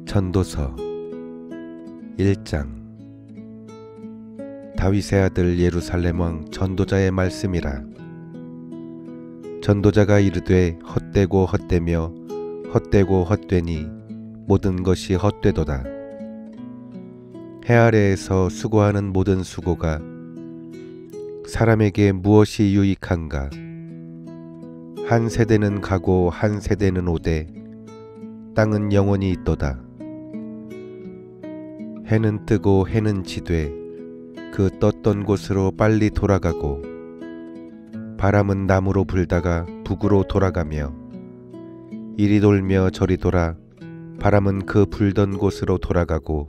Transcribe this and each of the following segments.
전도서 1장. 다윗의 아들 예루살렘 왕 전도자의 말씀이라. 전도자가 이르되 헛되고 헛되며 헛되고 헛되니 모든 것이 헛되도다. 해 아래에서 수고하는 모든 수고가 사람에게 무엇이 유익한가? 한 세대는 가고 한 세대는 오되 땅은 영원히 있도다. 해는 뜨고 해는 지되 그 떴던 곳으로 빨리 돌아가고 바람은 남으로 불다가 북으로 돌아가며 이리 돌며 저리 돌아 바람은 그 불던 곳으로 돌아가고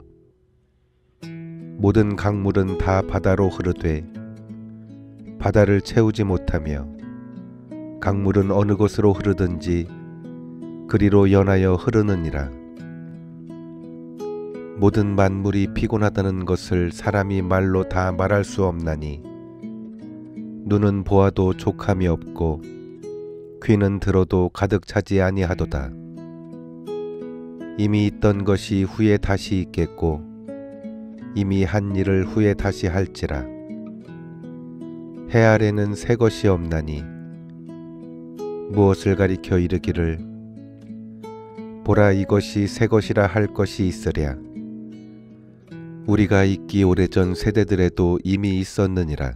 모든 강물은 다 바다로 흐르되 바다를 채우지 못하며 강물은 어느 곳으로 흐르든지 그리로 연하여 흐르느니라. 모든 만물이 피곤하다는 것을 사람이 말로 다 말할 수 없나니 눈은 보아도 족함이 없고 귀는 들어도 가득 차지 아니하도다. 이미 있던 것이 후에 다시 있겠고 이미 한 일을 후에 다시 할지라. 해 아래는 새 것이 없나니 무엇을 가리켜 이르기를 보라 이것이 새 것이라 할 것이 있으랴. 우리가 있기 오래전 세대들에도 이미 있었느니라.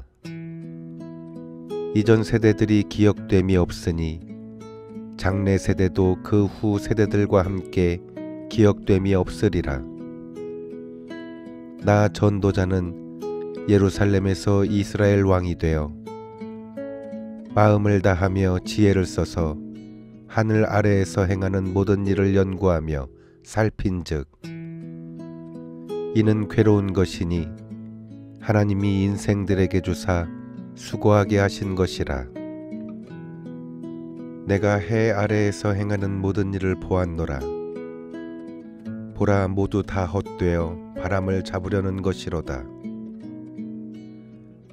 이전 세대들이 기억됨이 없으니 장래 세대도 그 후 세대들과 함께 기억됨이 없으리라. 나 전도자는 예루살렘에서 이스라엘 왕이 되어 마음을 다하며 지혜를 써서 하늘 아래에서 행하는 모든 일을 연구하며 살핀즉 이는 괴로운 것이니 하나님이 인생들에게 주사 수고하게 하신 것이라. 내가 해 아래에서 행하는 모든 일을 보았노라. 보라 모두 다 헛되어 바람을 잡으려는 것이로다.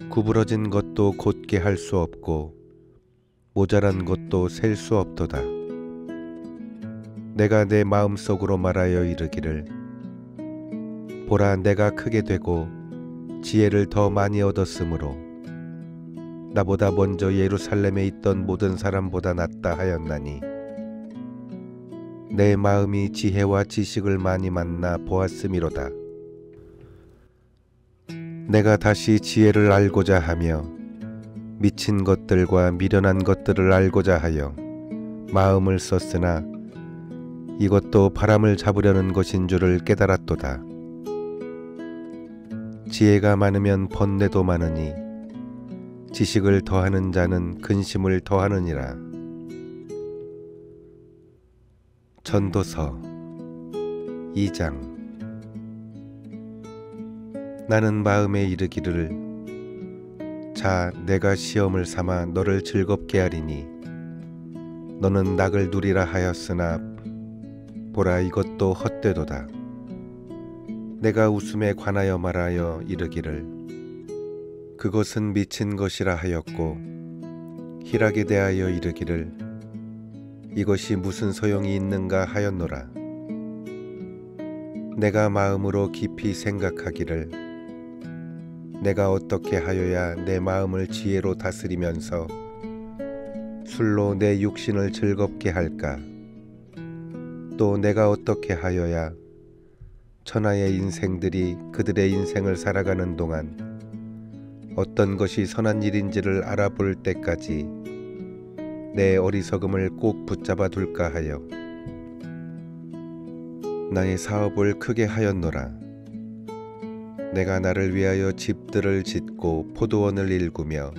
구부러진 것도 곧게 할 수 없고 모자란 것도 셀 수 없도다. 내가 내 마음속으로 말하여 이르기를 보라 내가 크게 되고 지혜를 더 많이 얻었으므로 나보다 먼저 예루살렘에 있던 모든 사람보다 낫다 하였나니 내 마음이 지혜와 지식을 많이 만나 보았음이로다. 내가 다시 지혜를 알고자 하며 미친 것들과 미련한 것들을 알고자 하여 마음을 썼으나 이것도 바람을 잡으려는 것인 줄을 깨달았도다. 지혜가 많으면 번뇌도 많으니 지식을 더하는 자는 근심을 더하느니라. 전도서 2장. 나는 마음에 이르기를 자 내가 시험을 삼아 너를 즐겁게 하리니 너는 낙을 누리라 하였으나 보라 이것도 헛되도다. 내가 웃음에 관하여 말하여 이르기를 그것은 미친 것이라 하였고 희락에 대하여 이르기를 이것이 무슨 소용이 있는가 하였노라. 내가 마음으로 깊이 생각하기를 내가 어떻게 하여야 내 마음을 지혜로 다스리면서 술로 내 육신을 즐겁게 할까? 또 내가 어떻게 하여야 천하의 인생들이 그들의 인생을 살아가는 동안 어떤 것이 선한 일인지를 알아볼 때까지 내 어리석음을 꼭 붙잡아 둘까 하여 나의 사업을 크게 하였노라. 내가 나를 위하여 집들을 짓고 포도원을 일구며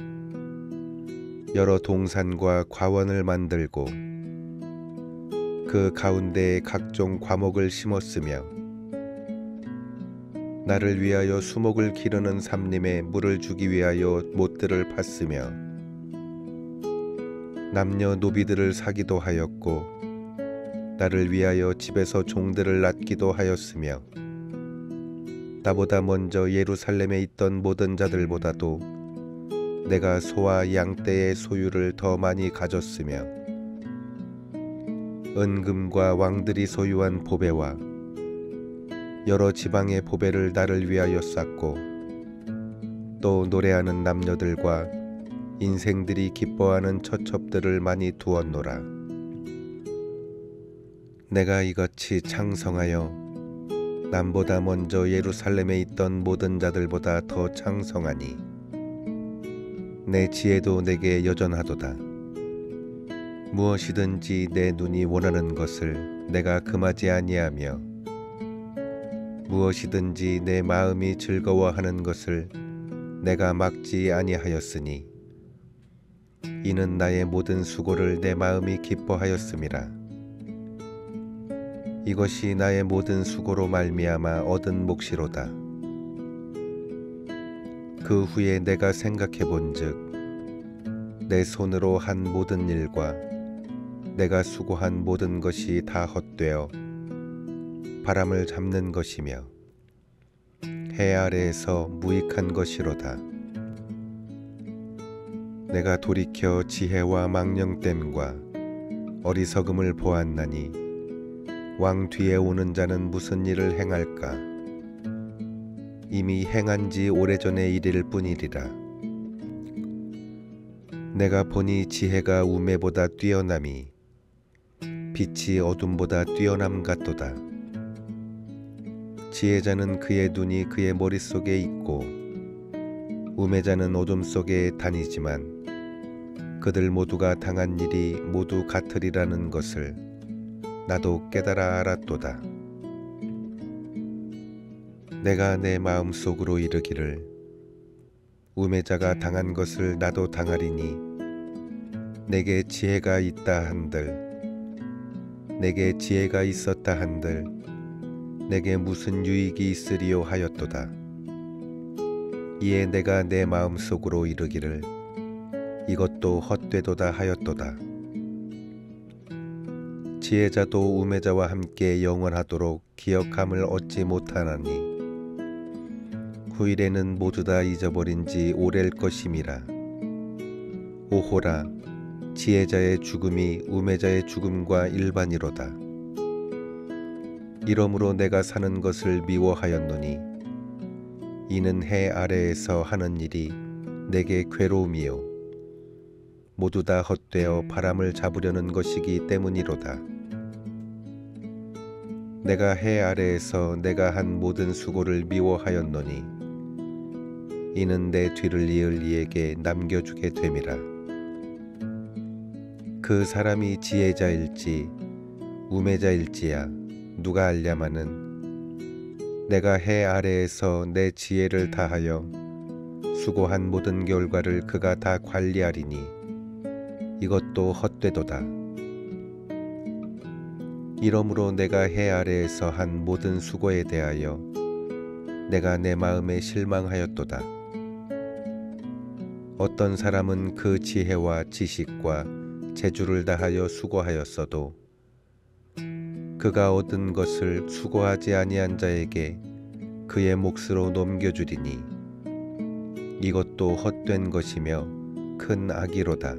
여러 동산과 과원을 만들고 그 가운데에 각종 과목을 심었으며 나를 위하여 수목을 기르는 삼림에 물을 주기 위하여 못들을 팠으며 남녀 노비들을 사기도 하였고 나를 위하여 집에서 종들을 낳기도 하였으며 나보다 먼저 예루살렘에 있던 모든 자들보다도 내가 소와 양떼의 소유를 더 많이 가졌으며 은금과 왕들이 소유한 보배와 여러 지방의 보배를 나를 위하여 쌓고 또 노래하는 남녀들과 인생들이 기뻐하는 처첩들을 많이 두었노라. 내가 이같이 창성하여 남보다 먼저 예루살렘에 있던 모든 자들보다 더 창성하니 내 지혜도 내게 여전하도다. 무엇이든지 내 눈이 원하는 것을 내가 금하지 아니하며 무엇이든지 내 마음이 즐거워하는 것을 내가 막지 아니하였으니 이는 나의 모든 수고를 내 마음이 기뻐하였음이라. 이것이 나의 모든 수고로 말미암아 얻은 몫이로다. 그 후에 내가 생각해 본즉 내 손으로 한 모든 일과 내가 수고한 모든 것이 다 헛되어 바람을 잡는 것이며 해 아래에서 무익한 것이로다. 내가 돌이켜 지혜와 망령됨과 어리석음을 보았나니 왕 뒤에 오는 자는 무슨 일을 행할까? 이미 행한 지 오래전의 일일 뿐이리라. 내가 보니 지혜가 우매보다 뛰어남이 빛이 어둠보다 뛰어남 같도다. 지혜자는 그의 눈이 그의 머릿속에 있고 우매자는 어둠 속에 다니지만 그들 모두가 당한 일이 모두 같으리라는 것을 나도 깨달아 알았도다. 내가 내 마음속으로 이르기를 우매자가 당한 것을 나도 당하리니 내게 지혜가 있다 한들 내게 지혜가 있었다 한들 내게 무슨 유익이 있으리요 하였도다. 이에 내가 내 마음속으로 이르기를 이것도 헛되도다 하였도다. 지혜자도 우매자와 함께 영원하도록 기억함을 얻지 못하나니 후일에는 모두 다 잊어버린 지 오래일 것임이라. 오호라, 지혜자의 죽음이 우매자의 죽음과 일반이로다. 이러므로 내가 사는 것을 미워하였노니 이는 해 아래에서 하는 일이 내게 괴로움이요 모두 다 헛되어 바람을 잡으려는 것이기 때문이로다. 내가 해 아래에서 내가 한 모든 수고를 미워하였노니 이는 내 뒤를 이을 이에게 남겨주게 됨이라. 그 사람이 지혜자일지 우매자일지야 누가 알랴마는 내가 해 아래에서 내 지혜를 다하여 수고한 모든 결과를 그가 다 관리하리니 이것도 헛되도다. 이러므로 내가 해 아래에서 한 모든 수고에 대하여 내가 내 마음에 실망하였도다. 어떤 사람은 그 지혜와 지식과 재주를 다하여 수고하였어도 그가 얻은 것을 수고하지 아니한 자에게 그의 몫으로 넘겨주리니 이것도 헛된 것이며 큰 악이로다.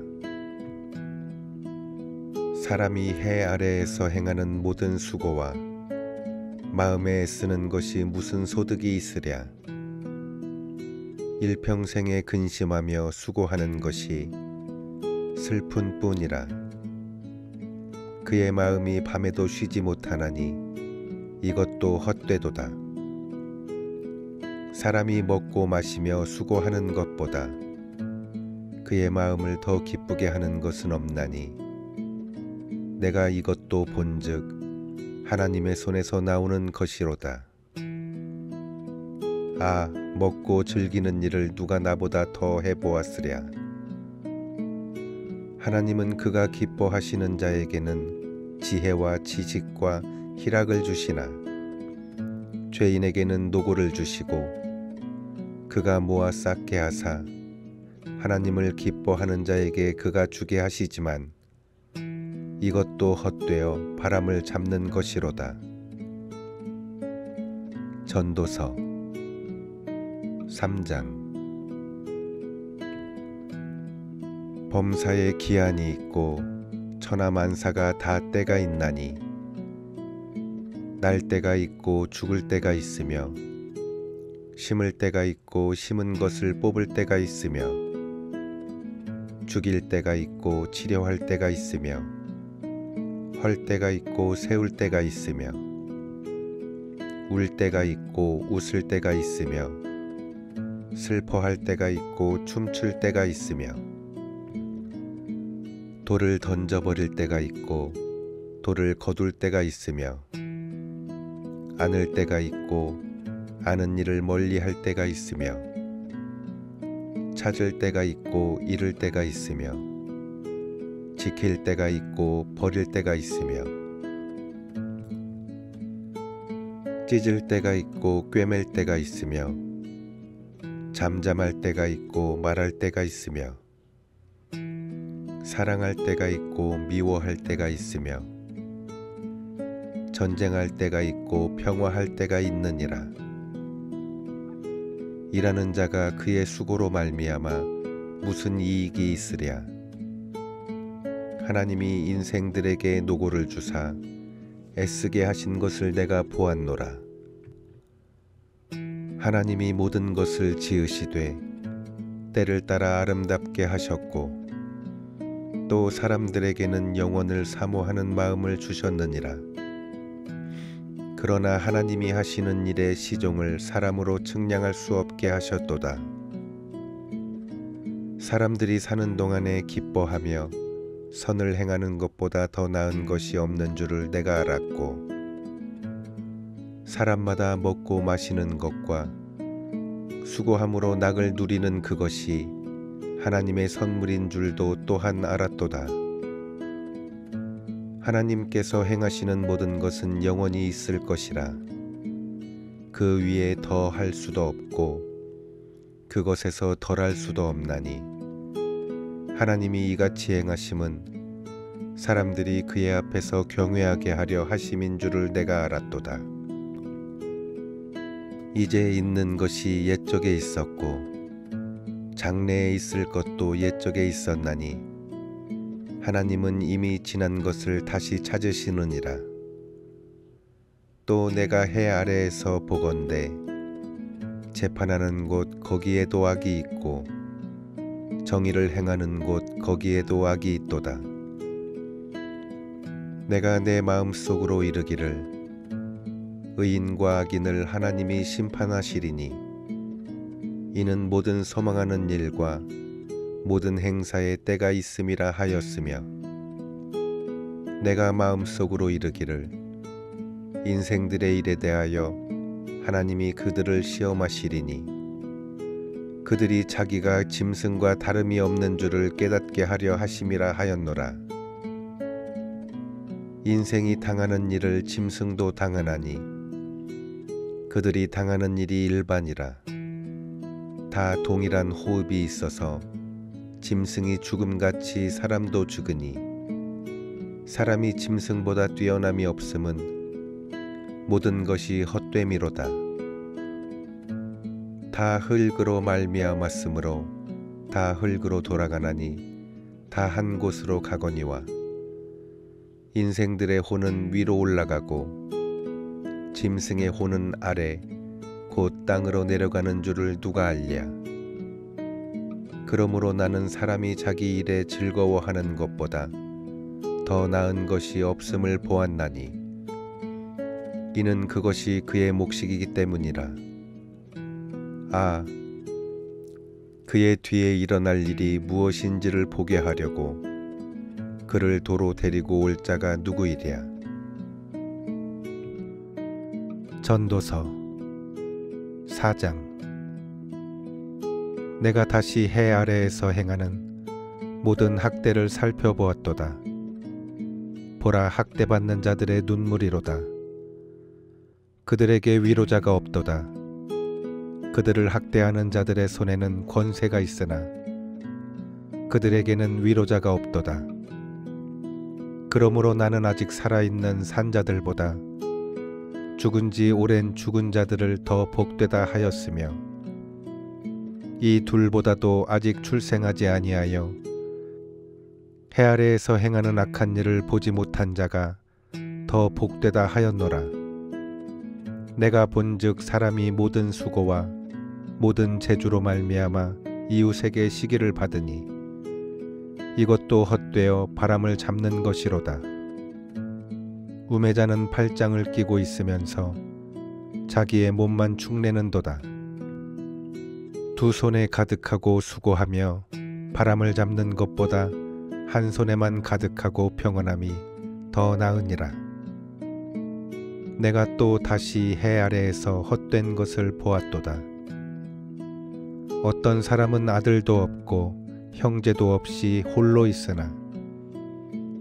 사람이 해 아래에서 행하는 모든 수고와 마음에 애쓰는 것이 무슨 소득이 있으랴. 일평생에 근심하며 수고하는 것이 슬픈 뿐이라. 그의 마음이 밤에도 쉬지 못하나니 이것도 헛되도다. 사람이 먹고 마시며 수고하는 것보다 그의 마음을 더 기쁘게 하는 것은 없나니 내가 이것도 본즉 하나님의 손에서 나오는 것이로다. 아, 먹고 즐기는 일을 누가 나보다 더 해보았으랴. 하나님은 그가 기뻐하시는 자에게는 지혜와 지식과 희락을 주시나 죄인에게는 노고를 주시고 그가 모아 쌓게 하사 하나님을 기뻐하는 자에게 그가 주게 하시지만 이것도 헛되어 바람을 잡는 것이로다. 전도서 3장. 범사에 기한이 있고 천하만사가 다 때가 있나니 날 때가 있고 죽을 때가 있으며 심을 때가 있고 심은 것을 뽑을 때가 있으며 죽일 때가 있고 치료할 때가 있으며 헐 때가 있고 세울 때가 있으며 울 때가 있고 웃을 때가 있으며 슬퍼할 때가 있고 춤출 때가 있으며 돌을 던져버릴 때가 있고 돌을 거둘 때가 있으며 안을 때가 있고 아는 일을 멀리 할 때가 있으며 찾을 때가 있고 잃을 때가 있으며 지킬 때가 있고 버릴 때가 있으며 찢을 때가 있고 꿰맬 때가 있으며 잠잠할 때가 있고 말할 때가 있으며 사랑할 때가 있고 미워할 때가 있으며 전쟁할 때가 있고 평화할 때가 있느니라. 일하는 자가 그의 수고로 말미암아 무슨 이익이 있으랴. 하나님이 인생들에게 노고를 주사 애쓰게 하신 것을 내가 보았노라. 하나님이 모든 것을 지으시되 때를 따라 아름답게 하셨고 또 사람들에게는 영원을 사모하는 마음을 주셨느니라. 그러나 하나님이 하시는 일의 시종을 사람으로 측량할 수 없게 하셨도다. 사람들이 사는 동안에 기뻐하며 선을 행하는 것보다 더 나은 것이 없는 줄을 내가 알았고 사람마다 먹고 마시는 것과 수고함으로 낙을 누리는 그것이 하나님의 선물인 줄도 또한 알았도다. 하나님께서 행하시는 모든 것은 영원히 있을 것이라. 그 위에 더 할 수도 없고 그것에서 덜할 수도 없나니 하나님이 이같이 행하심은 사람들이 그의 앞에서 경외하게 하려 하심인 줄을 내가 알았도다. 이제 있는 것이 옛적에 있었고 장래에 있을 것도 옛적에 있었나니 하나님은 이미 지난 것을 다시 찾으시느니라. 또 내가 해 아래에서 보건대 재판하는 곳 거기에도 악이 있고 정의를 행하는 곳 거기에도 악이 있도다. 내가 내 마음속으로 이르기를 의인과 악인을 하나님이 심판하시리니 이는 모든 소망하는 일과 모든 행사에 때가 있음이라 하였으며 내가 마음속으로 이르기를 인생들의 일에 대하여 하나님이 그들을 시험하시리니 그들이 자기가 짐승과 다름이 없는 줄을 깨닫게 하려 하심이라 하였노라. 인생이 당하는 일을 짐승도 당하나니 그들이 당하는 일이 일반이라. 다 동일한 호흡이 있어서 짐승이 죽음같이 사람도 죽으니 사람이 짐승보다 뛰어남이 없음은 모든 것이 헛됨이로다. 다 흙으로 말미암았으므로 다 흙으로 돌아가나니 다 한 곳으로 가거니와 인생들의 혼은 위로 올라가고 짐승의 혼은 아래 곧 땅으로 내려가는 줄을 누가 알랴. 그러므로 나는 사람이 자기 일에 즐거워하는 것보다 더 나은 것이 없음을 보았나니 이는 그것이 그의 몫이기 때문이라. 아, 그의 뒤에 일어날 일이 무엇인지를 보게 하려고 그를 도로 데리고 올 자가 누구이랴. 전도서 4장. 내가 다시 해 아래에서 행하는 모든 학대를 살펴보았도다. 보라, 학대받는 자들의 눈물이로다. 그들에게 위로자가 없도다. 그들을 학대하는 자들의 손에는 권세가 있으나 그들에게는 위로자가 없도다. 그러므로 나는 아직 살아있는 산자들보다 죽은 지 오랜 죽은 자들을 더 복되다 하였으며 이 둘보다도 아직 출생하지 아니하여 해 아래에서 행하는 악한 일을 보지 못한 자가 더 복되다 하였노라. 내가 본즉 사람이 모든 수고와 모든 재주로 말미암아 이웃에게 시기를 받으니 이것도 헛되어 바람을 잡는 것이로다. 우매자는 팔짱을 끼고 있으면서 자기의 몸만 축내는도다. 두 손에 가득하고 수고하며 바람을 잡는 것보다 한 손에만 가득하고 평안함이 더 나으니라. 내가 또 다시 해 아래에서 헛된 것을 보았도다. 어떤 사람은 아들도 없고 형제도 없이 홀로 있으나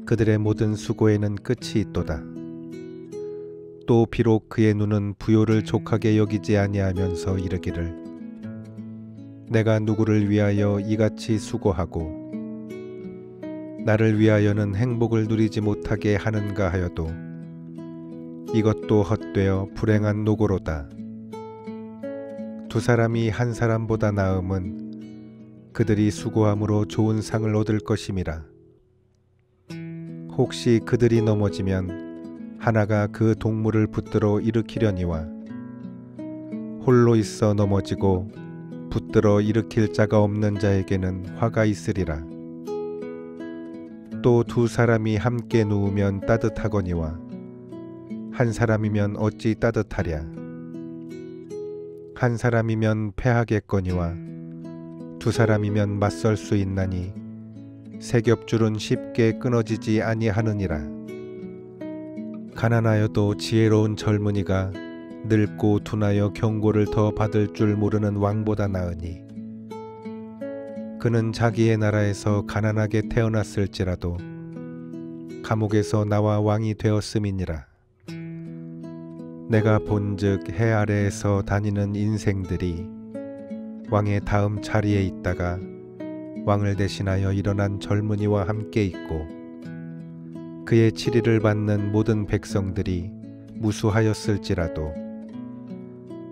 그들의 모든 수고에는 끝이 있도다. 또 비록 그의 눈은 부요를 족하게 여기지 아니하면서 이르기를 내가 누구를 위하여 이같이 수고하고 나를 위하여는 행복을 누리지 못하게 하는가 하여도 이것도 헛되어 불행한 노고로다. 두 사람이 한 사람보다 나음은 그들이 수고함으로 좋은 상을 얻을 것임이라. 혹시 그들이 넘어지면 하나가 그 동물을 붙들어 일으키려니와 홀로 있어 넘어지고 붙들어 일으킬 자가 없는 자에게는 화가 있으리라. 또 두 사람이 함께 누우면 따뜻하거니와 한 사람이면 어찌 따뜻하랴. 한 사람이면 패하겠거니와 두 사람이면 맞설 수 있나니 세 겹줄은 쉽게 끊어지지 아니하느니라. 가난하여도 지혜로운 젊은이가 늙고 둔하여 경고를 더 받을 줄 모르는 왕보다 나으니 그는 자기의 나라에서 가난하게 태어났을지라도 감옥에서 나와 왕이 되었음이니라. 내가 본즉 해 아래에서 다니는 인생들이 왕의 다음 자리에 있다가 왕을 대신하여 일어난 젊은이와 함께 있고 그의 치리를 받는 모든 백성들이 무수하였을지라도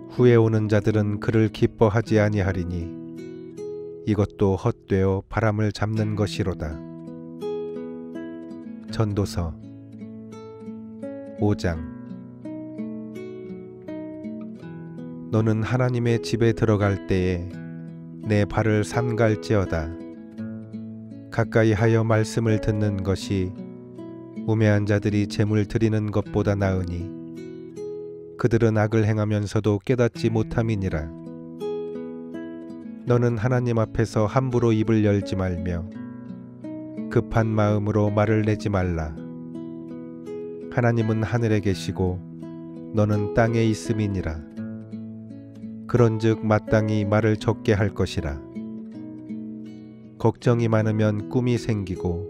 후에 오는 자들은 그를 기뻐하지 아니하리니 이것도 헛되어 바람을 잡는 것이로다. 전도서 5장. 너는 하나님의 집에 들어갈 때에 내 발을 삼갈지어다. 가까이 하여 말씀을 듣는 것이 우매한 자들이 재물 드리는 것보다 나으니 그들은 악을 행하면서도 깨닫지 못함이니라. 너는 하나님 앞에서 함부로 입을 열지 말며 급한 마음으로 말을 내지 말라. 하나님은 하늘에 계시고 너는 땅에 있음이니라. 그런즉 마땅히 말을 적게 할 것이라. 걱정이 많으면 꿈이 생기고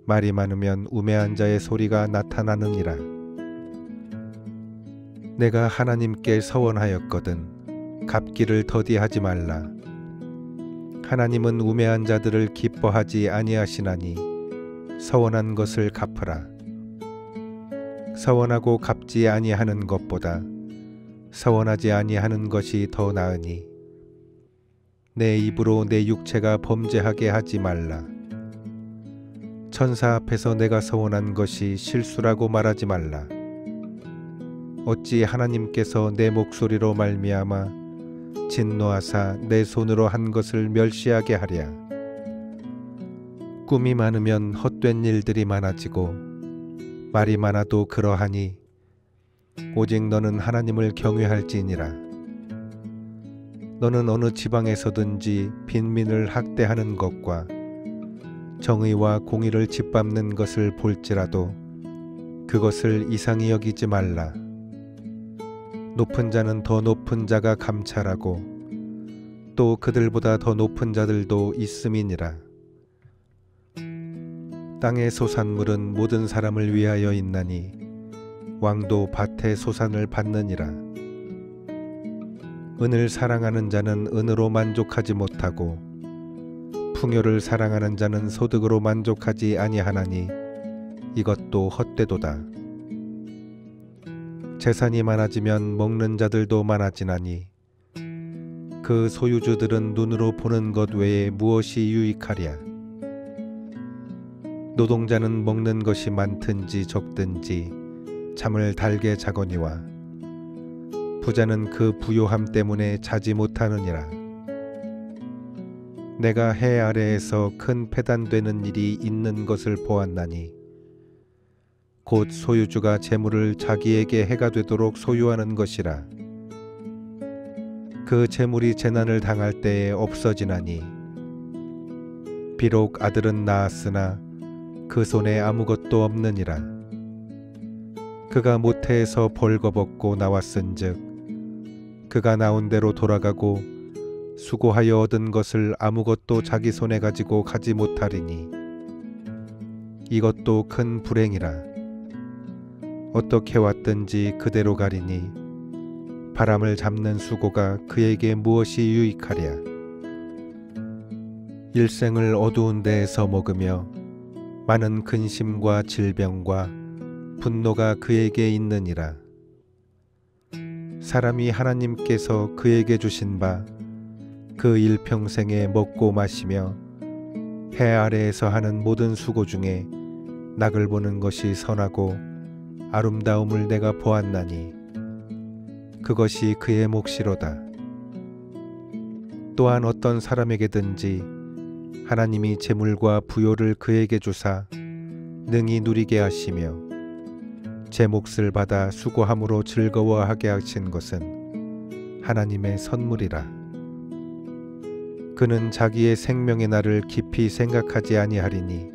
말이 많으면 우매한 자의 소리가 나타나느니라. 내가 하나님께 서원하였거든 갚기를 더디하지 말라. 하나님은 우매한 자들을 기뻐하지 아니하시나니 서원한 것을 갚으라. 서원하고 갚지 아니하는 것보다 서원하지 아니하는 것이 더 나으니 내 입으로 내 육체가 범죄하게 하지 말라. 천사 앞에서 내가 서원한 것이 실수라고 말하지 말라. 어찌 하나님께서 내 목소리로 말미암아 진노하사 내 손으로 한 것을 멸시하게 하랴. 꿈이 많으면 헛된 일들이 많아지고 말이 많아도 그러하니 오직 너는 하나님을 경외할지니라. 너는 어느 지방에서든지 빈민을 학대하는 것과 정의와 공의를 짓밟는 것을 볼지라도 그것을 이상히 여기지 말라. 높은 자는 더 높은 자가 감찰하고 또 그들보다 더 높은 자들도 있음이니라. 땅의 소산물은 모든 사람을 위하여 있나니 왕도 밭의 소산을 받느니라. 은을 사랑하는 자는 은으로 만족하지 못하고 풍요를 사랑하는 자는 소득으로 만족하지 아니하나니 이것도 헛되도다. 재산이 많아지면 먹는 자들도 많아지나니 그 소유주들은 눈으로 보는 것 외에 무엇이 유익하랴. 노동자는 먹는 것이 많든지 적든지 잠을 달게 자거니와 부자는 그 부요함 때문에 자지 못하느니라. 내가 해 아래에서 큰 패단되는 일이 있는 것을 보았나니 곧 소유주가 재물을 자기에게 해가 되도록 소유하는 것이라. 그 재물이 재난을 당할 때에 없어지나니 비록 아들은 낳았으나 그 손에 아무것도 없느니라. 그가 모태에서 벌거벗고 나왔은즉 그가 나온 대로 돌아가고 수고하여 얻은 것을 아무것도 자기 손에 가지고 가지 못하리니 이것도 큰 불행이라. 어떻게 왔든지 그대로 가리니 바람을 잡는 수고가 그에게 무엇이 유익하랴. 일생을 어두운 데에서 먹으며 많은 근심과 질병과 분노가 그에게 있느니라. 사람이 하나님께서 그에게 주신 바 그 일평생에 먹고 마시며 해 아래에서 하는 모든 수고 중에 낙을 보는 것이 선하고 아름다움을 내가 보았나니 그것이 그의 몫이로다. 또한 어떤 사람에게든지 하나님이 재물과 부요를 그에게 주사 능히 누리게 하시며 제 몫을 받아 수고함으로 즐거워하게 하신 것은 하나님의 선물이라. 그는 자기의 생명의 날을 깊이 생각하지 아니하리니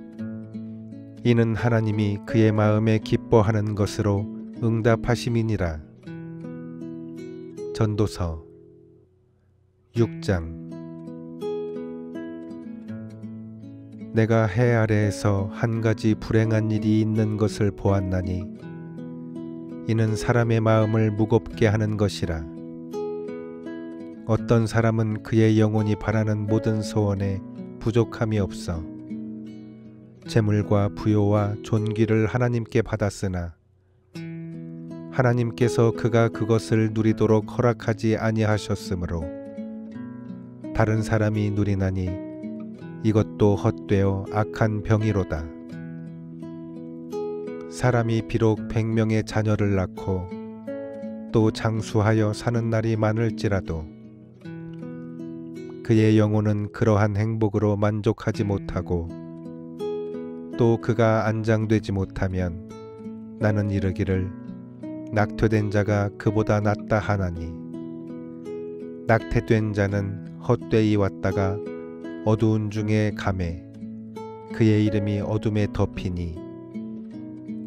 이는 하나님이 그의 마음에 기뻐하는 것으로 응답하심이니라. 전도서 6장. 내가 해 아래에서 한 가지 불행한 일이 있는 것을 보았나니 이는 사람의 마음을 무겁게 하는 것이라. 어떤 사람은 그의 영혼이 바라는 모든 소원에 부족함이 없어 재물과 부요와 존귀를 하나님께 받았으나 하나님께서 그가 그것을 누리도록 허락하지 아니하셨으므로 다른 사람이 누리나니 이것도 헛되어 악한 병이로다. 사람이 비록 100명의 자녀를 낳고 또 장수하여 사는 날이 많을지라도 그의 영혼은 그러한 행복으로 만족하지 못하고 또 그가 안장되지 못하면 나는 이르기를 낙태된 자가 그보다 낫다 하나니 낙태된 자는 헛되이 왔다가 어두운 중에 가매 그의 이름이 어둠에 덮이니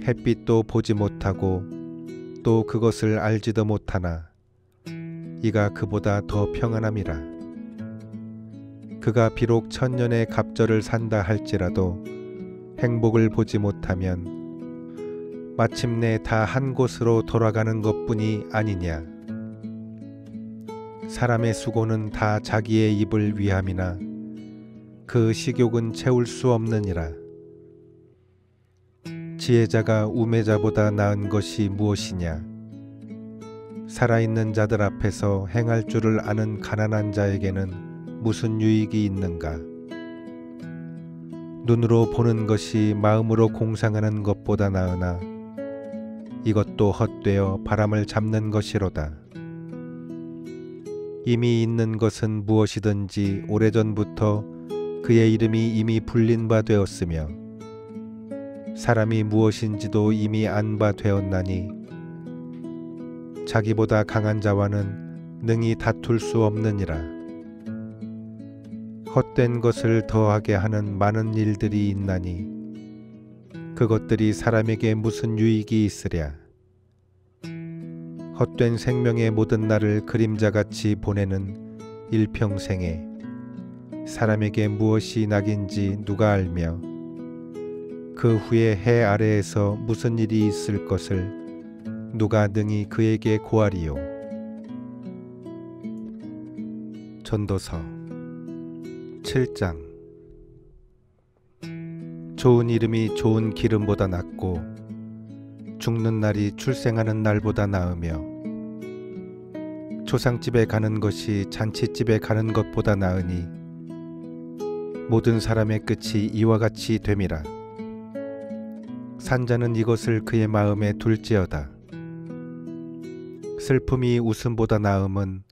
햇빛도 보지 못하고 또 그것을 알지도 못하나 이가 그보다 더 평안함이라. 그가 비록 천년의 갑절을 산다 할지라도 행복을 보지 못하면 마침내 다 한 곳으로 돌아가는 것뿐이 아니냐. 사람의 수고는 다 자기의 입을 위함이나 그 식욕은 채울 수 없느니라. 지혜자가 우매자보다 나은 것이 무엇이냐. 살아있는 자들 앞에서 행할 줄을 아는 가난한 자에게는 무슨 유익이 있는가. 눈으로 보는 것이 마음으로 공상하는 것보다 나으나 이것도 헛되어 바람을 잡는 것이로다. 이미 있는 것은 무엇이든지 오래전부터 그의 이름이 이미 불린 바 되었으며 사람이 무엇인지도 이미 안 바 되었나니 자기보다 강한 자와는 능히 다툴 수 없느니라. 헛된 것을 더하게 하는 많은 일들이 있나니 그것들이 사람에게 무슨 유익이 있으랴. 헛된 생명의 모든 날을 그림자같이 보내는 일평생에 사람에게 무엇이 낙인지 누가 알며 그 후에 해 아래에서 무슨 일이 있을 것을 누가 능히 그에게 고하리요. 전도서 7장. 좋은 이름이 좋은 기름보다 낫고 죽는 날이 출생하는 날보다 나으며 초상집에 가는 것이 잔치집에 가는 것보다 나으니 모든 사람의 끝이 이와 같이 됨이라. 산자는 이것을 그의 마음에 둘지어다. 슬픔이 웃음보다 나음은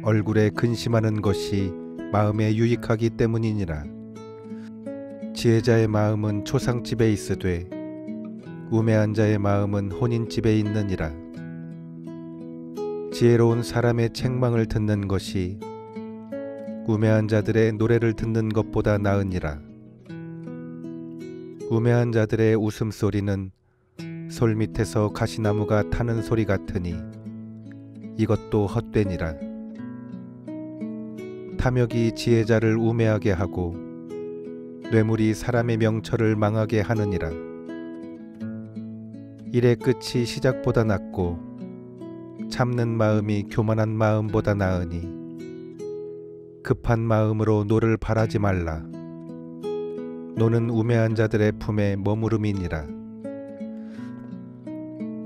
얼굴에 근심하는 것이 마음에 유익하기 때문이니라. 지혜자의 마음은 초상집에 있으되 우매한 자의 마음은 혼인집에 있느니라. 지혜로운 사람의 책망을 듣는 것이 우매한 자들의 노래를 듣는 것보다 나으니라. 우매한 자들의 웃음소리는 솔밑에서 가시나무가 타는 소리 같으니 이것도 헛되니라. 탐욕이 지혜자를 우매하게 하고 뇌물이 사람의 명철을 망하게 하느니라. 일의 끝이 시작보다 낫고 참는 마음이 교만한 마음보다 나으니 급한 마음으로 노를 바라지 말라. 노는 우매한 자들의 품에 머무름이니라.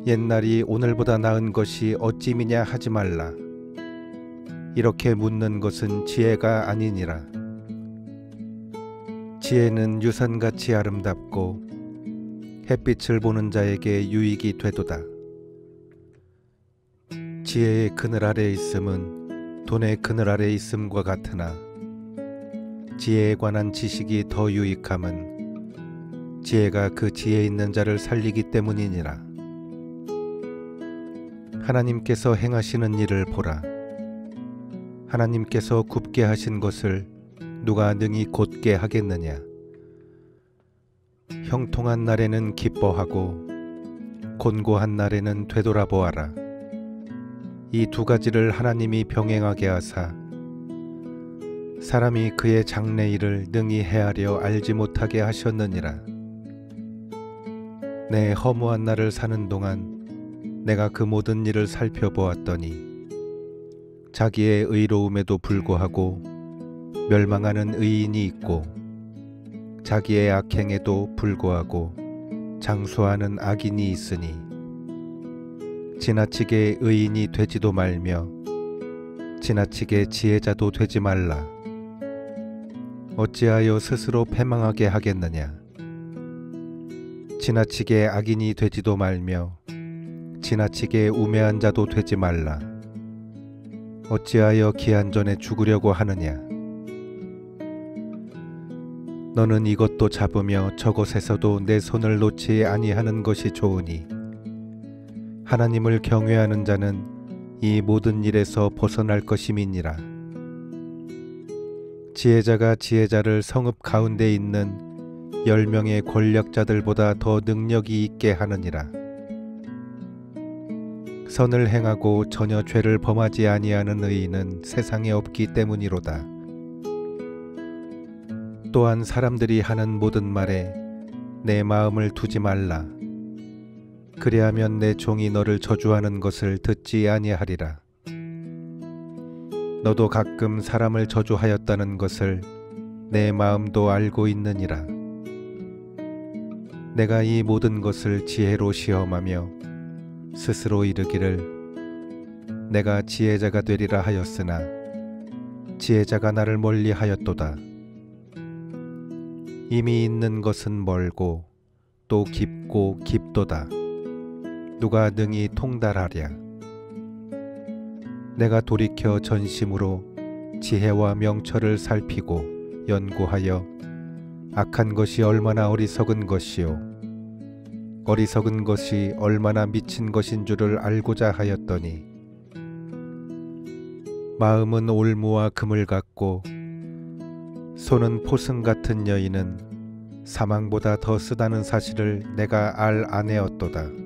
옛날이 오늘보다 나은 것이 어찌미냐 하지 말라. 이렇게 묻는 것은 지혜가 아니니라. 지혜는 유산같이 아름답고 햇빛을 보는 자에게 유익이 되도다. 지혜의 그늘 아래 있음은 돈의 그늘 아래 있음과 같으나 지혜에 관한 지식이 더 유익함은 지혜가 그 지혜 있는 자를 살리기 때문이니라. 하나님께서 행하시는 일을 보라. 하나님께서 굽게 하신 것을 누가 능히 곧게 하겠느냐. 형통한 날에는 기뻐하고 곤고한 날에는 되돌아보아라. 이 두 가지를 하나님이 병행하게 하사 사람이 그의 장래일을 능히 헤아려 알지 못하게 하셨느니라. 내 허무한 날을 사는 동안 내가 그 모든 일을 살펴보았더니 자기의 의로움에도 불구하고 멸망하는 의인이 있고 자기의 악행에도 불구하고 장수하는 악인이 있으니 지나치게 의인이 되지도 말며 지나치게 지혜자도 되지 말라. 어찌하여 스스로 패망하게 하겠느냐. 지나치게 악인이 되지도 말며 지나치게 우매한 자도 되지 말라. 어찌하여 기한 전에 죽으려고 하느냐. 너는 이것도 잡으며 저것에서도 내 손을 놓지 아니하는 것이 좋으니 하나님을 경외하는 자는 이 모든 일에서 벗어날 것임이니라. 지혜자가 지혜자를 성읍 가운데 있는 10명의 권력자들보다 더 능력이 있게 하느니라. 선을 행하고 전혀 죄를 범하지 아니하는 의인은 세상에 없기 때문이로다. 또한 사람들이 하는 모든 말에 내 마음을 두지 말라. 그리하면 내 종이 너를 저주하는 것을 듣지 아니하리라. 너도 가끔 사람을 저주하였다는 것을 내 마음도 알고 있느니라. 내가 이 모든 것을 지혜로 시험하며 스스로 이르기를 내가 지혜자가 되리라 하였으나 지혜자가 나를 멀리하였도다. 이미 있는 것은 멀고 또 깊고 깊도다. 누가 능히 통달하랴. 내가 돌이켜 전심으로 지혜와 명철을 살피고 연구하여 악한 것이 얼마나 어리석은 것이요 어리석은 것이 얼마나 미친 것인 줄을 알고자 하였더니 마음은 올무와 금을 같고 손은 포승 같은 여인은 사망보다 더 쓰다는 사실을 내가 알 아내었도다.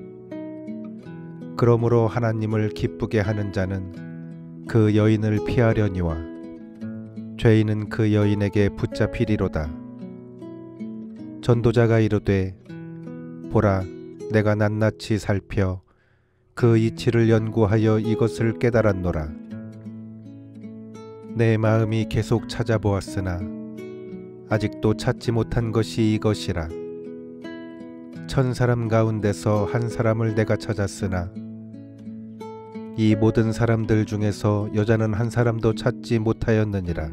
그러므로 하나님을 기쁘게 하는 자는 그 여인을 피하려니와 죄인은 그 여인에게 붙잡히리로다. 전도자가 이르되 보라, 내가 낱낱이 살펴 그 이치를 연구하여 이것을 깨달았노라. 내 마음이 계속 찾아보았으나 아직도 찾지 못한 것이 이것이라. 1000사람 가운데서 한 사람을 내가 찾았으나 이 모든 사람들 중에서 여자는 한 사람도 찾지 못하였느니라.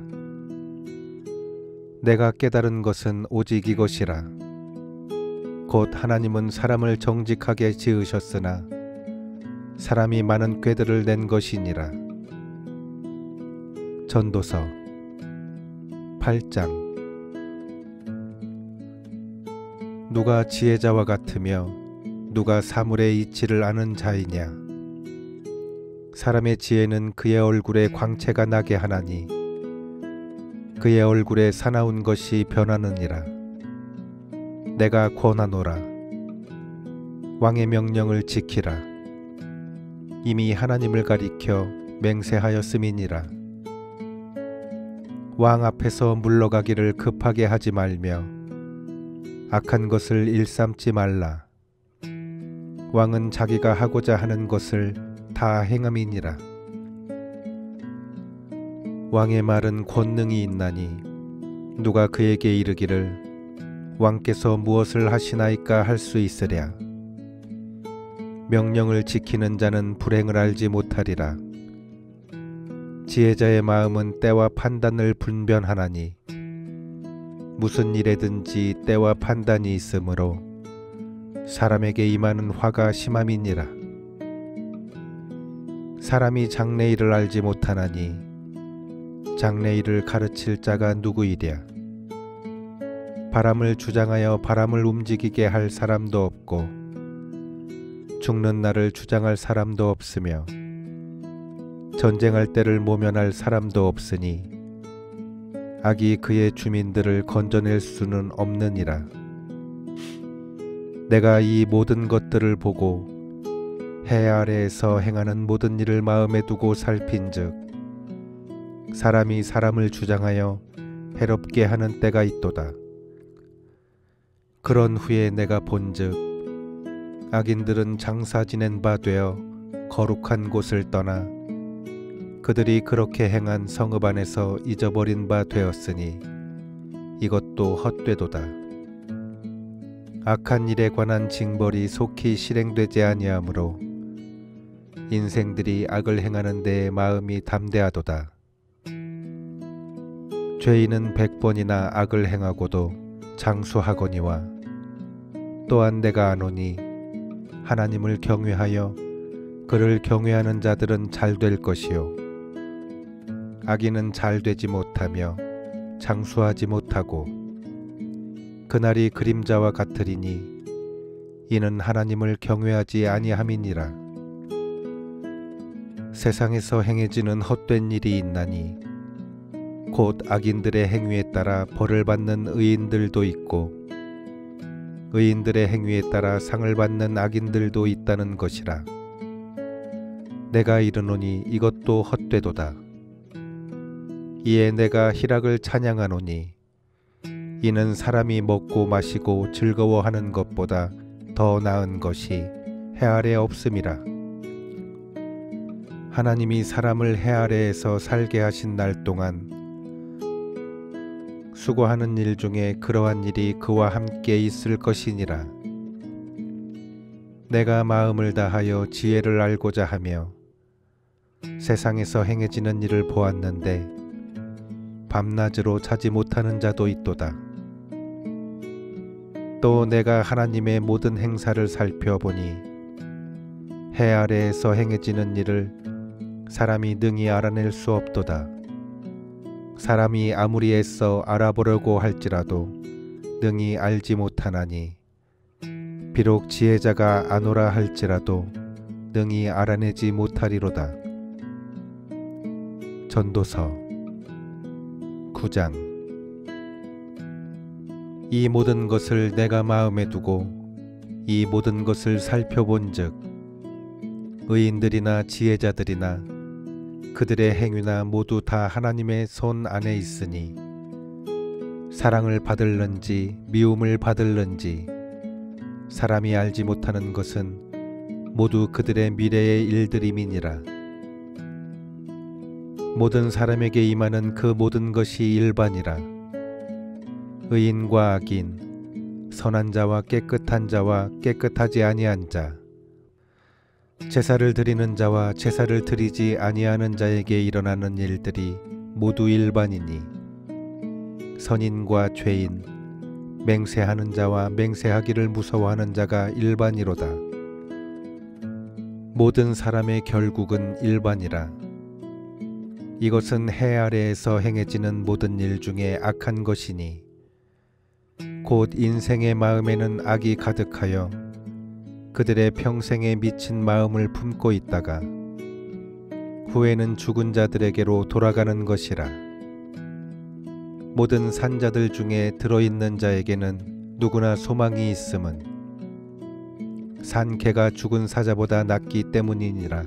내가 깨달은 것은 오직 이것이라. 곧 하나님은 사람을 정직하게 지으셨으나 사람이 많은 꾀들을 낸 것이니라. 전도서 8장. 누가 지혜자와 같으며 누가 사물의 이치를 아는 자이냐. 사람의 지혜는 그의 얼굴에 광채가 나게 하나니 그의 얼굴에 사나운 것이 변하느니라. 내가 권하노라. 왕의 명령을 지키라. 이미 하나님을 가리켜 맹세하였음이니라. 왕 앞에서 물러가기를 급하게 하지 말며 악한 것을 일삼지 말라. 왕은 자기가 하고자 하는 것을 다 행함이니라. 왕의 말은 권능이 있나니 누가 그에게 이르기를 왕께서 무엇을 하시나이까 할 수 있으랴. 명령을 지키는 자는 불행을 알지 못하리라. 지혜자의 마음은 때와 판단을 분별하나니 무슨 일에든지 때와 판단이 있으므로 사람에게 임하는 화가 심함이니라. 사람이 장래일을 알지 못하나니 장래일을 가르칠 자가 누구이랴. 바람을 주장하여 바람을 움직이게 할 사람도 없고 죽는 날을 주장할 사람도 없으며 전쟁할 때를 모면할 사람도 없으니 악이 그의 주민들을 건져낼 수는 없느니라. 내가 이 모든 것들을 보고 해 아래에서 행하는 모든 일을 마음에 두고 살핀즉 사람이 사람을 주장하여 해롭게 하는 때가 있도다. 그런 후에 내가 본즉 악인들은 장사 지낸 바 되어 거룩한 곳을 떠나 그들이 그렇게 행한 성읍 안에서 잊어버린 바 되었으니 이것도 헛되도다. 악한 일에 관한 징벌이 속히 실행되지 아니하므로 인생들이 악을 행하는 데에 마음이 담대하도다. 죄인은 100번이나 악을 행하고도 장수하거니와 또한 내가 아노니 하나님을 경외하여 그를 경외하는 자들은 잘 될 것이요 악인은 잘 되지 못하며 장수하지 못하고 그날이 그림자와 같으리니 이는 하나님을 경외하지 아니함이니라. 세상에서 행해지는 헛된 일이 있나니 곧 악인들의 행위에 따라 벌을 받는 의인들도 있고 의인들의 행위에 따라 상을 받는 악인들도 있다는 것이라. 내가 이르노니 이것도 헛되도다. 이에 내가 희락을 찬양하노니 이는 사람이 먹고 마시고 즐거워하는 것보다 더 나은 것이 해 아래 없음이라. 하나님이 사람을 해 아래에서 살게 하신 날 동안 수고하는 일 중에 그러한 일이 그와 함께 있을 것이니라. 내가 마음을 다하여 지혜를 알고자 하며 세상에서 행해지는 일을 보았는데 밤낮으로 자지 못하는 자도 있도다. 또 내가 하나님의 모든 행사를 살펴보니 해 아래에서 행해지는 일을 사람이 능히 알아낼 수 없도다. 사람이 아무리 애써 알아보려고 할지라도 능히 알지 못하나니 비록 지혜자가 아노라 할지라도 능히 알아내지 못하리로다. 전도서 9장. 이 모든 것을 내가 마음에 두고 이 모든 것을 살펴본즉 의인들이나 지혜자들이나 그들의 행위나 모두 다 하나님의 손 안에 있으니 사랑을 받을는지 미움을 받을는지 사람이 알지 못하는 것은 모두 그들의 미래의 일들임이니라. 모든 사람에게 임하는 그 모든 것이 일반이라. 의인과 악인, 선한 자와 깨끗한 자와 깨끗하지 아니한 자, 제사를 드리는 자와 제사를 드리지 아니하는 자에게 일어나는 일들이 모두 일반이니 선인과 죄인, 맹세하는 자와 맹세하기를 무서워하는 자가 일반이로다. 모든 사람의 결국은 일반이라. 이것은 해 아래에서 행해지는 모든 일 중에 악한 것이니 곧 인생의 마음에는 악이 가득하여 그들의 평생에 미친 마음을 품고 있다가 후에는 죽은 자들에게로 돌아가는 것이라. 모든 산자들 중에 들어있는 자에게는 누구나 소망이 있음은 산개가 죽은 사자보다 낫기 때문이니라.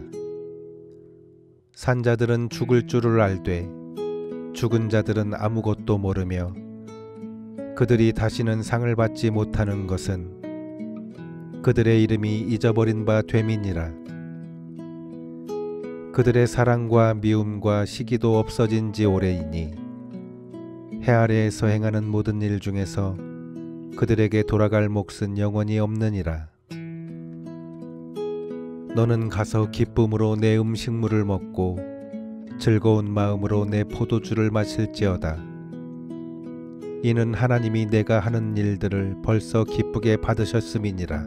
산자들은 죽을 줄을 알되 죽은 자들은 아무것도 모르며 그들이 다시는 상을 받지 못하는 것은 그들의 이름이 잊어버린 바 됨이니라. 그들의 사랑과 미움과 시기도 없어진 지 오래이니 해 아래에서 행하는 모든 일 중에서 그들에게 돌아갈 몫은 영원히 없느니라. 너는 가서 기쁨으로 내 음식물을 먹고 즐거운 마음으로 내 포도주를 마실지어다. 이는 하나님이 내가 하는 일들을 벌써 기쁘게 받으셨음이니라.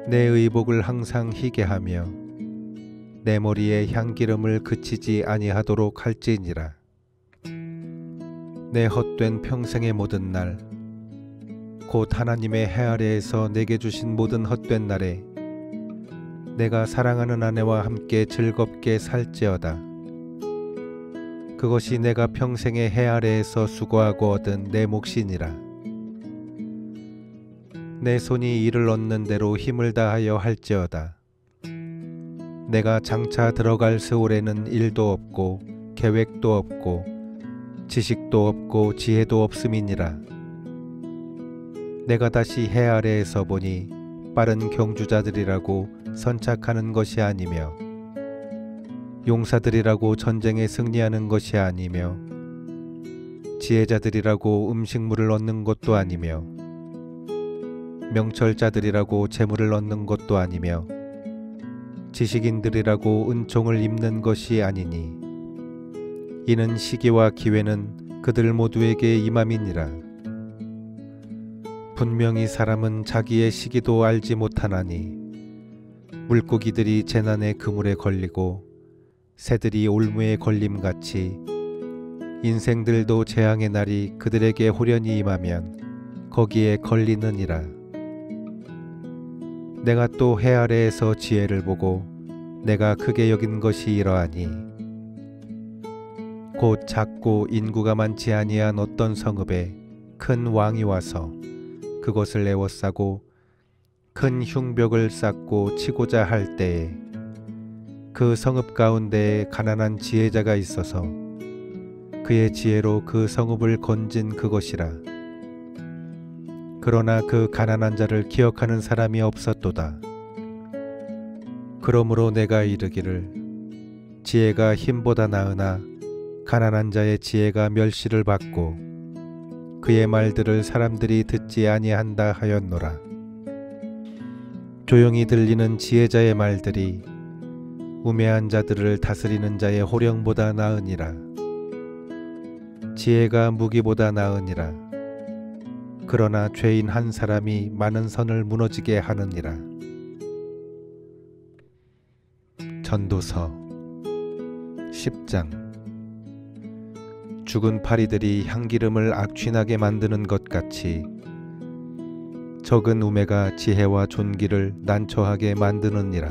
내 의복을 항상 희게 하며 내 머리에 향기름을 그치지 아니하도록 할지니라. 내 헛된 평생의 모든 날, 곧 하나님의 해 아래에서 내게 주신 모든 헛된 날에 내가 사랑하는 아내와 함께 즐겁게 살지어다. 그것이 내가 평생의 해 아래에서 수고하고 얻은 내 몫이니라. 내 손이 이를 얻는 대로 힘을 다하여 할지어다. 내가 장차 들어갈 세월에는 일도 없고 계획도 없고 지식도 없고 지혜도 없음이니라. 내가 다시 해 아래에서 보니 빠른 경주자들이라고 선착하는 것이 아니며 용사들이라고 전쟁에 승리하는 것이 아니며 지혜자들이라고 음식물을 얻는 것도 아니며 명철자들이라고 재물을 얻는 것도 아니며 지식인들이라고 은총을 입는 것이 아니니 이는 시기와 기회는 그들 모두에게 임함이니라. 분명히 사람은 자기의 시기도 알지 못하나니 물고기들이 재난의 그물에 걸리고 새들이 올무에 걸림같이 인생들도 재앙의 날이 그들에게 호련히 임하면 거기에 걸리느니라. 내가 또 해 아래에서 지혜를 보고 내가 크게 여긴 것이 이러하니 곧 작고 인구가 많지 아니한 어떤 성읍에 큰 왕이 와서 그것을 에워싸고 큰 흉벽을 쌓고 치고자 할 때에 그 성읍 가운데에 가난한 지혜자가 있어서 그의 지혜로 그 성읍을 건진 그것이라. 그러나 그 가난한 자를 기억하는 사람이 없었도다. 그러므로 내가 이르기를 지혜가 힘보다 나으나 가난한 자의 지혜가 멸시를 받고 그의 말들을 사람들이 듣지 아니한다 하였노라. 조용히 들리는 지혜자의 말들이 우매한 자들을 다스리는 자의 호령보다 나으니라. 지혜가 무기보다 나으니라. 그러나 죄인 한 사람이 많은 선을 무너지게 하느니라. 전도서 10장. 죽은 파리들이 향기름을 악취나게 만드는 것 같이 적은 우매가 지혜와 존귀를 난처하게 만드느니라.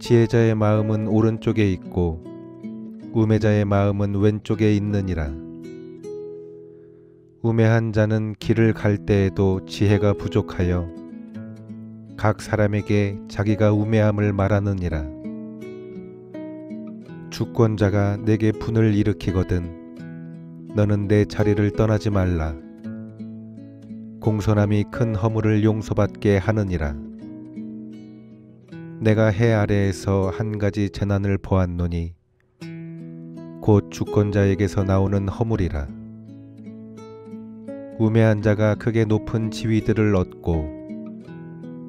지혜자의 마음은 오른쪽에 있고 우매자의 마음은 왼쪽에 있느니라. 우매한 자는 길을 갈 때에도 지혜가 부족하여 각 사람에게 자기가 우매함을 말하느니라. 주권자가 내게 분을 일으키거든 너는 내 자리를 떠나지 말라. 공손함이 큰 허물을 용서받게 하느니라. 내가 해 아래에서 한 가지 재난을 보았노니 곧 주권자에게서 나오는 허물이라. 우매한 자가 크게 높은 지위들을 얻고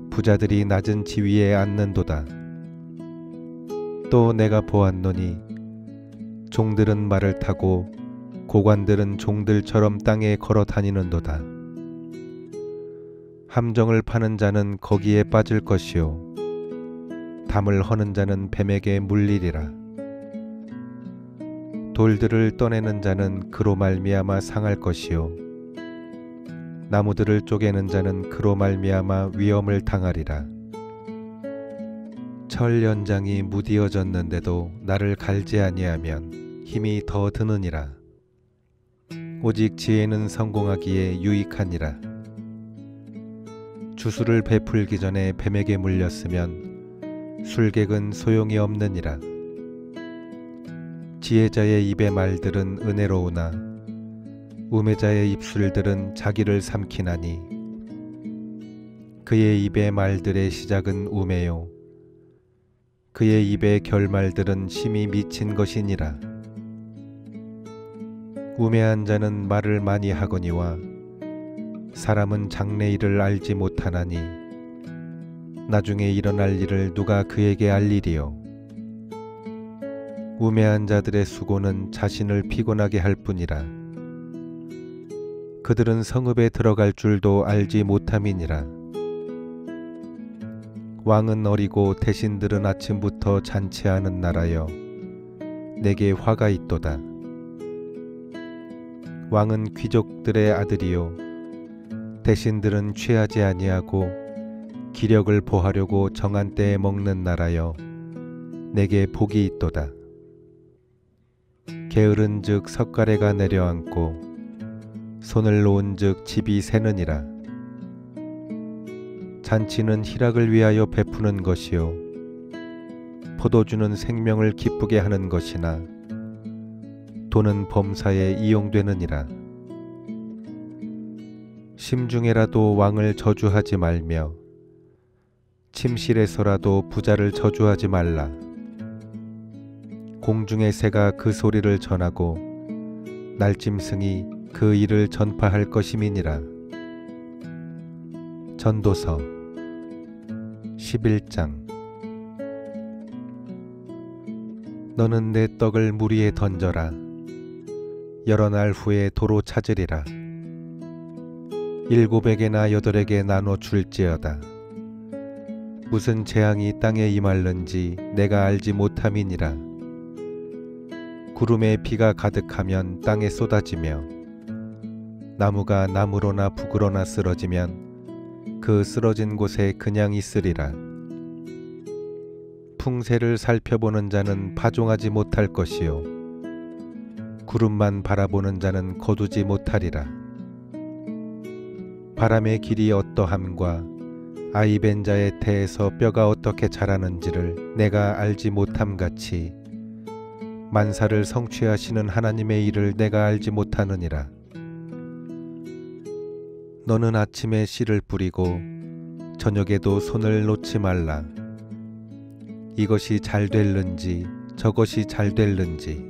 부자들이 낮은 지위에 앉는도다. 또 내가 보았노니 종들은 말을 타고 고관들은 종들처럼 땅에 걸어 다니는도다. 함정을 파는 자는 거기에 빠질 것이요 담을 허는 자는 뱀에게 물리리라. 돌들을 떠내는 자는 그로 말미암아 상할 것이요 나무들을 쪼개는 자는 그로 말미암아 위험을 당하리라. 철 연장이 무디어졌는데도 나를 갈지 아니하면 힘이 더 드느니라. 오직 지혜는 성공하기에 유익하니라. 주술을 베풀기 전에 뱀에게 물렸으면 술객은 소용이 없느니라. 지혜자의 입의 말들은 은혜로우나 우매자의 입술들은 자기를 삼키나니 그의 입의 말들의 시작은 우매요 그의 입의 결말들은 심히 미친 것이니라. 우매한 자는 말을 많이 하거니와 사람은 장래일을 알지 못하나니 나중에 일어날 일을 누가 그에게 알리리요. 우매한 자들의 수고는 자신을 피곤하게 할 뿐이라. 그들은 성읍에 들어갈 줄도 알지 못함이니라. 왕은 어리고 대신들은 아침부터 잔치하는 나라여 내게 화가 있도다. 왕은 귀족들의 아들이요 대신들은 취하지 아니하고 기력을 보하려고 정한 때에 먹는 나라여 내게 복이 있도다. 게으른즉 석가래가 내려앉고 손을 놓은즉 집이 새느니라. 잔치는 희락을 위하여 베푸는 것이요 포도주는 생명을 기쁘게 하는 것이나 돈은 범사에 이용되느니라. 심중에라도 왕을 저주하지 말며 침실에서라도 부자를 저주하지 말라. 공중의 새가 그 소리를 전하고 날짐승이 그 일을 전파할 것임이니라. 전도서 11장. 너는 내 떡을 물 위에 던져라. 여러 날 후에 도로 찾으리라. 7에게나 8에게 나눠 줄지어다. 무슨 재앙이 땅에 임할는지 내가 알지 못함이니라. 구름에 비가 가득하면 땅에 쏟아지며 나무가 나무로나 북으로나 쓰러지면 그 쓰러진 곳에 그냥 있으리라. 풍새를 살펴보는 자는 파종하지 못할 것이요 구름만 바라보는 자는 거두지 못하리라. 바람의 길이 어떠함과 아이 벤 자의 태에서 뼈가 어떻게 자라는지를 내가 알지 못함같이 만사를 성취하시는 하나님의 일을 내가 알지 못하느니라. 너는 아침에 씨를 뿌리고 저녁에도 손을 놓지 말라. 이것이 잘 될는지 저것이 잘 될는지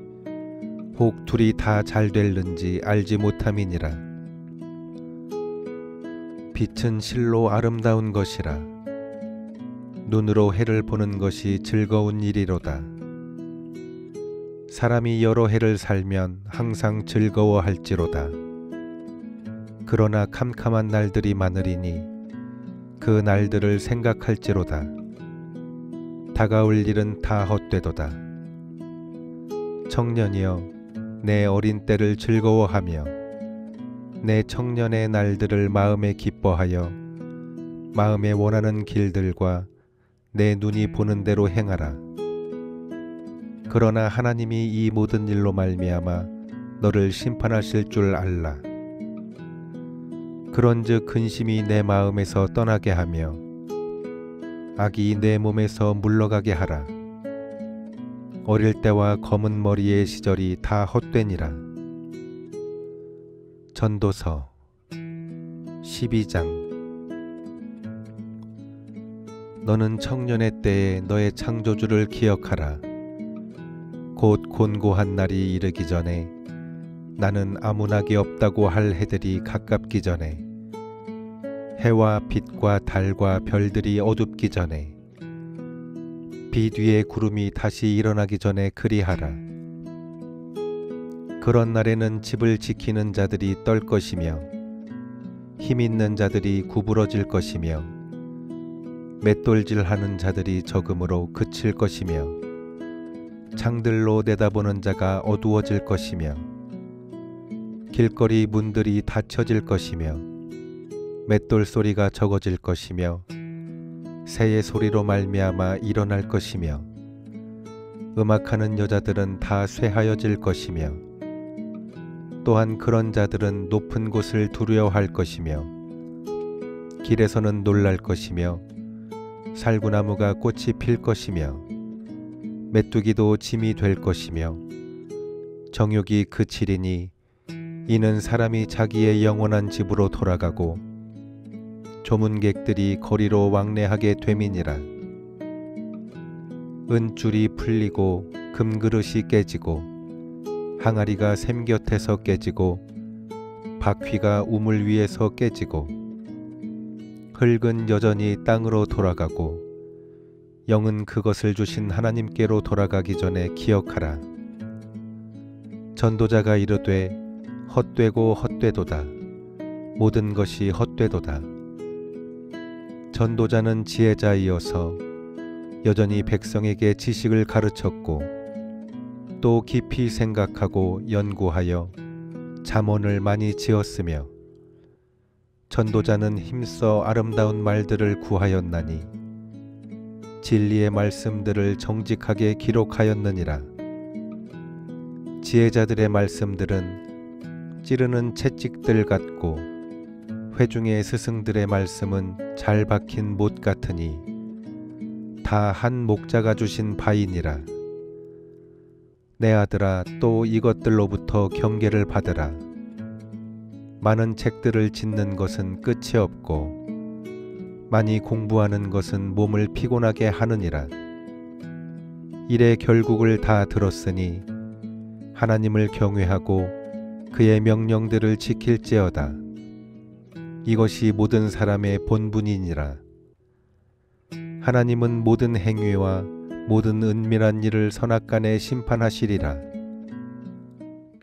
혹 둘이 다 잘 될는지 알지 못함이니라. 빛은 실로 아름다운 것이라. 눈으로 해를 보는 것이 즐거운 일이로다. 사람이 여러 해를 살면 항상 즐거워할지로다. 그러나 캄캄한 날들이 많으리니 그 날들을 생각할지로다. 다가올 일은 다 헛되도다. 청년이여 내 어린 때를 즐거워하며 내 청년의 날들을 마음에 기뻐하여 마음에 원하는 길들과 내 눈이 보는 대로 행하라. 그러나 하나님이 이 모든 일로 말미암아 너를 심판하실 줄 알라. 그런즉 근심이 내 마음에서 떠나게 하며 악이 내 몸에서 물러가게 하라. 어릴 때와 검은 머리의 시절이 다 헛되니라. 전도서 12장. 너는 청년의 때에 너의 창조주를 기억하라. 곧 곤고한 날이 이르기 전에 나는 아무나기 없다고 할 해들이 가깝기 전에 해와 빛과 달과 별들이 어둡기 전에 비 뒤에 구름이 다시 일어나기 전에 그리하라. 그런 날에는 집을 지키는 자들이 떨 것이며 힘 있는 자들이 구부러질 것이며 맷돌질하는 자들이 적음으로 그칠 것이며 창들로 내다보는 자가 어두워질 것이며 길거리 문들이 닫혀질 것이며 맷돌 소리가 적어질 것이며 새의 소리로 말미암아 일어날 것이며 음악하는 여자들은 다 쇠하여질 것이며 또한 그런 자들은 높은 곳을 두려워할 것이며 길에서는 놀랄 것이며 살구나무가 꽃이 필 것이며 메뚜기도 짐이 될 것이며 정욕이 그치리니 이는 사람이 자기의 영원한 집으로 돌아가고 조문객들이 거리로 왕래하게 됨이니라. 은줄이 풀리고 금그릇이 깨지고 항아리가 샘 곁에서 깨지고 바퀴가 우물 위에서 깨지고 흙은 여전히 땅으로 돌아가고 영은 그것을 주신 하나님께로 돌아가기 전에 기억하라. 전도자가 이르되 헛되고 헛되도다. 모든 것이 헛되도다. 전도자는 지혜자이어서 여전히 백성에게 지식을 가르쳤고 또 깊이 생각하고 연구하여 잠언을 많이 지었으며 전도자는 힘써 아름다운 말들을 구하였나니 진리의 말씀들을 정직하게 기록하였느니라. 지혜자들의 말씀들은 찌르는 채찍들 같고 회중의 스승들의 말씀은 잘 박힌 못 같으니 다 한 목자가 주신 바이니라. 내 아들아, 또 이것들로부터 경계를 받으라. 많은 책들을 짓는 것은 끝이 없고 많이 공부하는 것은 몸을 피곤하게 하느니라. 일의 결국을 다 들었으니 하나님을 경외하고 그의 명령들을 지킬지어다. 이것이 모든 사람의 본분이니라. 하나님은 모든 행위와 모든 은밀한 일을 선악간에 심판하시리라.